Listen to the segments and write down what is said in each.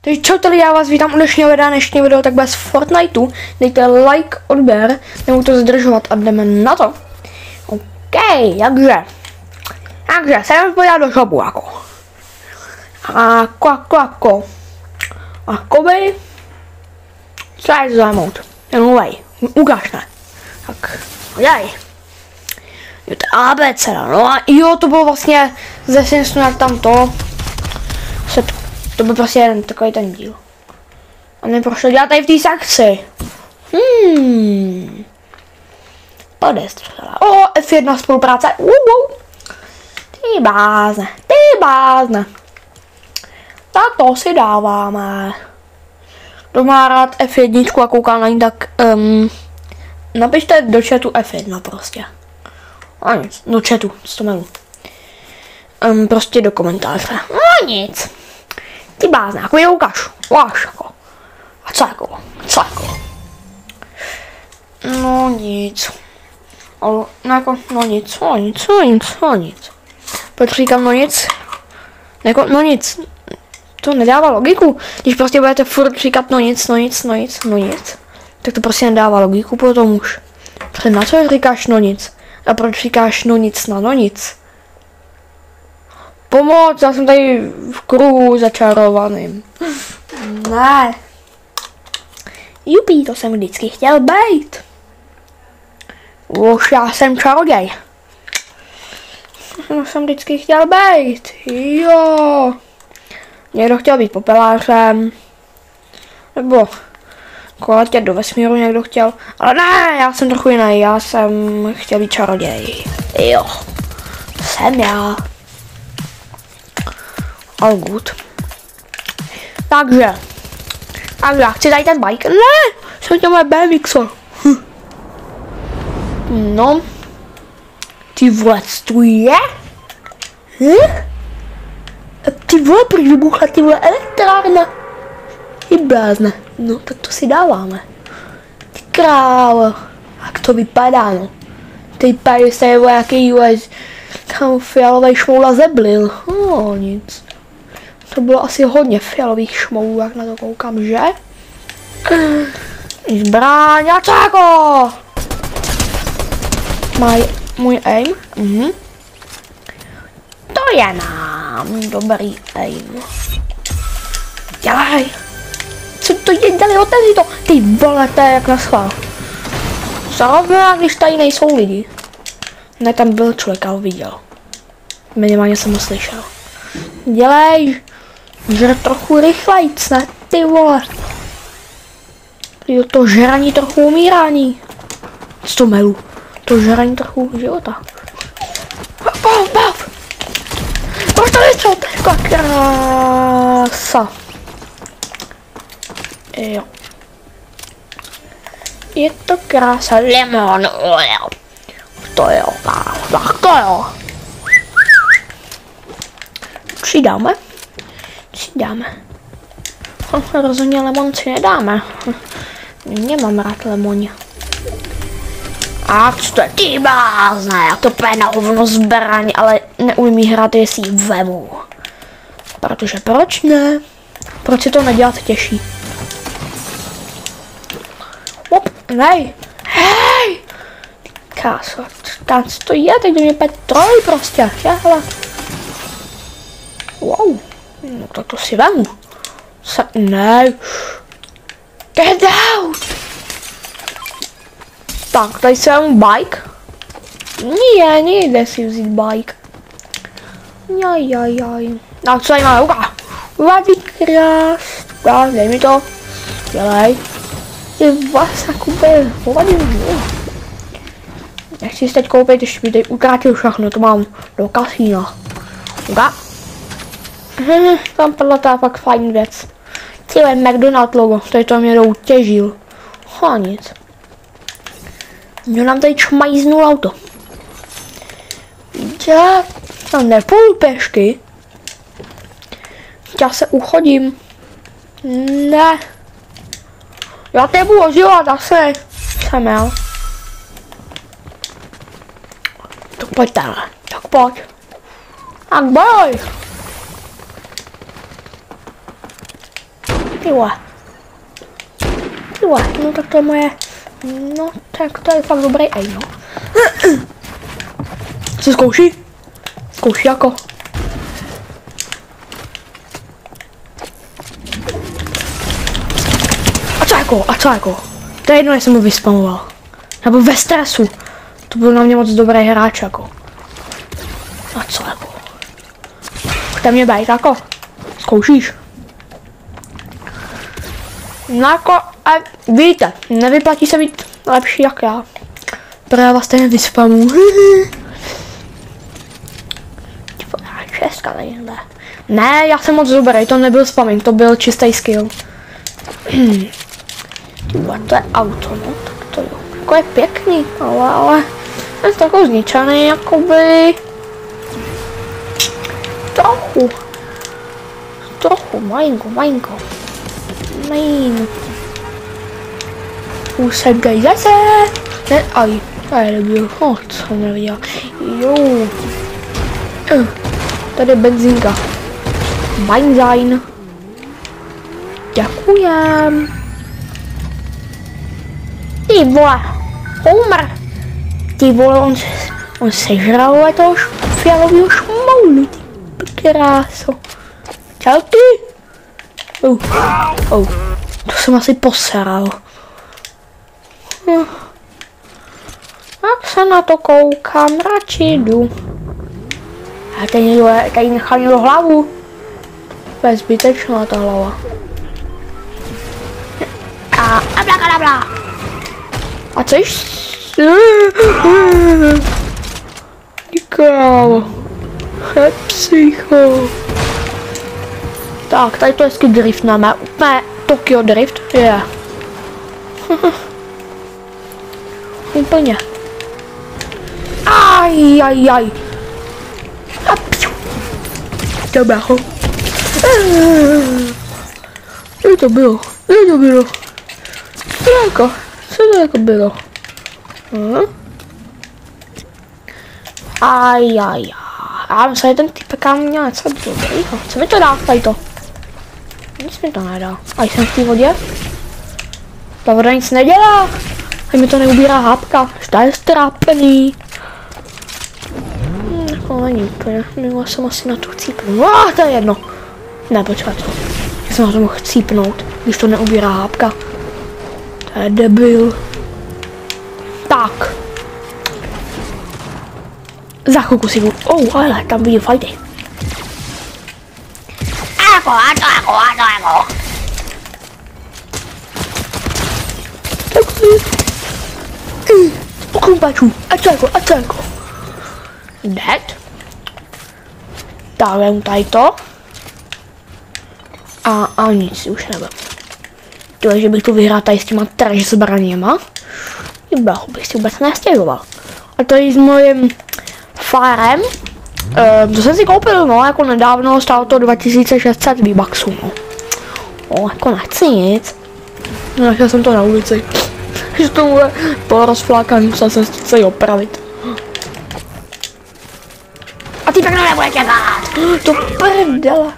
Takže čau tady, já vás vítám u dnešního video, tak bez Fortniteu. Dejte like, odběr, nebudu to zdržovat a jdeme na to. OK, takže se jdeme podívat do shopu jako. A koby, co je to zajmout? Mluvej, ukáž ne. Tak, dělej. Jo, to je ABC, no a jo, to bylo vlastně ze Simsonu, jak tam to byl prostě jeden takový ten díl. A mě prošlo dělat tady v té sekci. Podestřela. O, F1 spolupráce. Ty bázne. Tak to si dáváme. Kdo má rád F1 a kouká na ní, tak napište do chatu F1 prostě. A nic, do chatu, 100 mailů. Prostě do komentáře. No nic. Ty bázne, jako je ukáž. Jako. A co jako? No nic. Ale, no nic. Proč říkám no nic? Jako, no nic. To nedává logiku. Když prostě budete furt říkat no nic. Tak to prostě nedává logiku potom už. Protože na co říkáš no nic? A proč říkáš no nic na no nic? Pomoc, já jsem tady v kruhu začarovaným. Ne. Jupí, to jsem vždycky chtěl být. Už já jsem čaroděj. To jsem vždycky chtěl být. Jo. Někdo chtěl být popelářem. Nebo letět do vesmíru někdo chtěl. Ale ne, já jsem trochu jiný. Já jsem chtěl být čaroděj. Jo. Jsem já. All good. Takže já chci tady ten bike. Ne, jsem chtěl moje BMX. No. Ty vole, co tu je? Ty vole, proč vybuchla ty vole elektrárna? Ty blázne. No, tak to si dáváme. Ty krávo. Jak to vypadá, no. Ty pady se je jaký tam fialovej šmoula zeblil. No, nic. To bylo asi hodně fialových šmoulů, jak na to koukám, že? Zbraň a čáko! Můj aim? To je nám dobrý aim. Dělej! Co to je? Dali, otevři to! Ty vole, to je jak na schvál. Zrovna, když tady nejsou lidi. Ne, tam byl člověk, ale viděl. Minimálně jsem ho slyšel. Dělej! Žer trochu rychlejc, ne? Ty vole. Jo, to žraní trochu umírání. 100 melů. To žraní trochu života. Bav! Proč to vystřel? Taková krása. Jo. Je to krása. Lemon oil. To jo. Tak to jo. Přidáme. Rozhodně lemon si nedáme. Nemám rád lemoně. A co to je? Ty bázne, jak to půjde na hovno zbraň, ale neumím hrát, jestli ji vemu. Protože proč ne? Proč si to nedělat těžší? Hop, hej! Krása, tam to je, teď do mě petroj prostě, hele. Wow, no tak to si vemu. Ne. Get out! Tak, tady si vemu bike. Nejde si vzít bike. Jaj. Tak, co tady máme? Vadí krás. Dej mi to. Dělej. Ty vás nakupil. Nechci si teď koupit, ještě by teď utrátil všechno, to mám do kasína. Tam padla ta fakt fajn věc. Tyhle McDonald logo, tady to mě doutěžil. Nic. Jo, nám tady čmajznul auto. Já tam nepůjdu pěšky. Já se uchodím. Ne. Já tě budu ožívat asi. Jsem já. Tak pojď tady. Tak pojď. Tak boj. Ty vole, no tak to je moje, no tak to je fakt dobrý aim, no. Co zkouší? Zkouší jako. A co jako? To je jedno, jestli jsem ho vyspamoval. Nebo ve stresu. To byl na mě moc dobrý hráč jako. A co jako? Chce mě bejt jako? Zkoušíš? No jako, a víte, nevyplatí se být lepší jak já. Protože já vás stejně vyspamu. Česká legenda. Ne, já jsem moc dobrý, to nebyl spamming, to byl čistý skill. To je auto, no, tak to jo. Jako je pěkný, ale je takový zničený, jakoby. Trochu, malinko. Usedej zase. Ne, aj, tady nebyl, co neviděl. Jo. Tady je benzínka. Benzín. Děkujem. Ty vole, Homer. Ty vole, on sežral toho fialového šmoulu, ty kráso. Čau ty. To jsem asi poseral. Tak se na to koukám, radši jdu. A tady nechal někdo hlavu. To je zbytečná ta hlava. A ablakadabla. A co jsi? Krávo. Psycho. Tak, tady to je hezky drift na mé. Úplně Tokyo drift. Je. Úplně. Aj. To bacho. Co to bylo? Co to jako bylo? Já myslím, že ten typek měl něco dobrýho. Co mi to dá tady to? Nic mi to nedá. A jsem v té vodě? Ta voda nic nedělá. A mi to neubírá hápka. To je strápený. To není úplně. Měla jsem asi na to chcípnout. To je jedno. Ne, počkat. Já jsem na to mohl chcípnout, když to neubírá hápka. To je debil. Tak. Za chvilku si jdu. Ale tam vidím fajty. Ako. Tak si. Pokrumpačů. A co jako. Dead. Dávám tady to. A nic už nebyl. Tyhle, že bych tu vyhrál tady s těma trash zbraněma. Bych si vůbec nestěžoval. A to je s mojím farem. To jsem si koupil, no, jako nedávno, stálo to 2600 V-Bucksů, no. Jako nechci nic. Nechal jsem to na ulici. Že to bude porozflákaný, musel jsem se opravit. A ty tak nebude těkat! To prdele.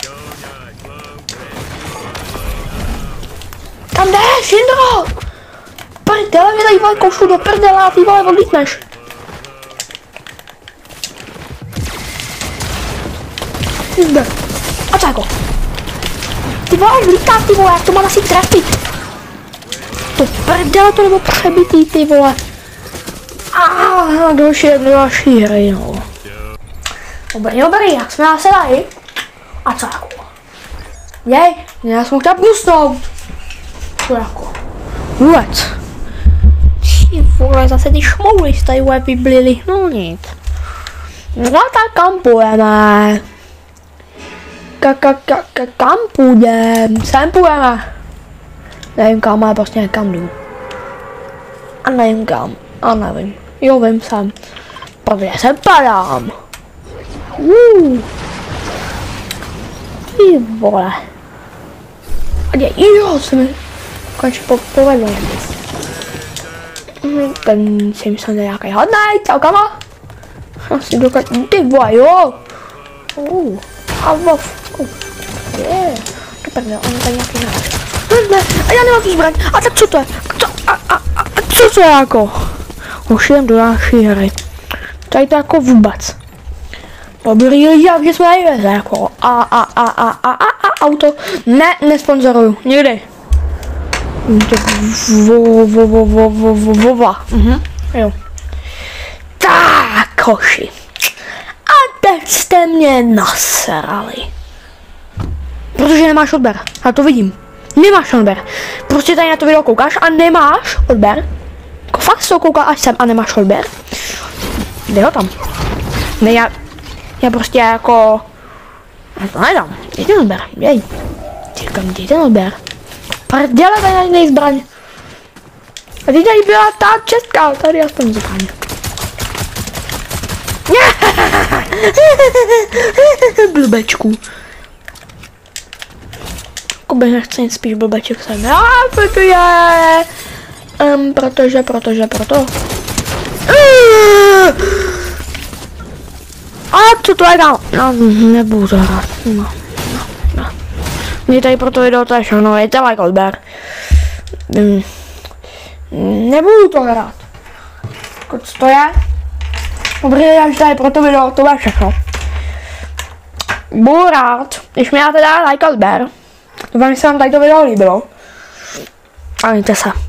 Tam jdeš, Jindro! Prdele, mě tady vole košu do prdele a ty vole odlítneš. Zde. A co jako? Ty vole, vlítá ty vole, jak to mám asi trefit? To prdele, to nebo přebitý ty vole. Další hry, no. Dobrý, jak jsme nás sedali. A co jako? Jej, já jsem chtěl pusnout. Co jako? Vůbec. Ty vole, zase ty šmouly z tady vole vyblili, no nic. No tak kam půjdeme? Kam půjdem? Sem půjdeme. Nevím kam, ale prostě někam jdu. A nevím kam, a nevím. Jo, vím sem. Protože se padám. Ty vole. Jo, se mi konečně povedlo. Ten si myslím, že je nějaký hodnej, čau kamo. Asi dokážu, ty vole, jo. A vov. Je. To prdel, on je tady nějaký hráč. já nemám tu zbraň. A tak co to je? Co to je jako? Už jdem do naší hry. Tady to jako vůbec. Dobrý lidi, že jsme nejvěze jako. Auto. Ne, nesponzoruju. Nikdy. Jo. Tak, hoši. A teď jste mě nasrali. Protože nemáš odběr. Já to vidím. Nemáš odběr. Prostě tady na to video koukáš a nemáš odběr. Jako fakt se to kouká až sem a nemáš odběr. Dej ho tam. Ne, já prostě jako... Já to nedám. Dej ten odběr. Dej. Říkám, dej ten odběr. Prděle, tady není zbraň. A teď tady byla ta česká, tady aspoň zbraň. Blbečku. Koby nechci nic spíš blbeček sem. Proto. A co to je dál? No, nebudu to hrát. No. Mě tady pro to video to je všechno, je to like odběr. Nebudu to hrát. Co to je? Dobrý, až tady pro to video, to je všechno. Budu rád, když mi dáte dát like odběr. Doufám, že se vám tady to video líbilo. A mějte se.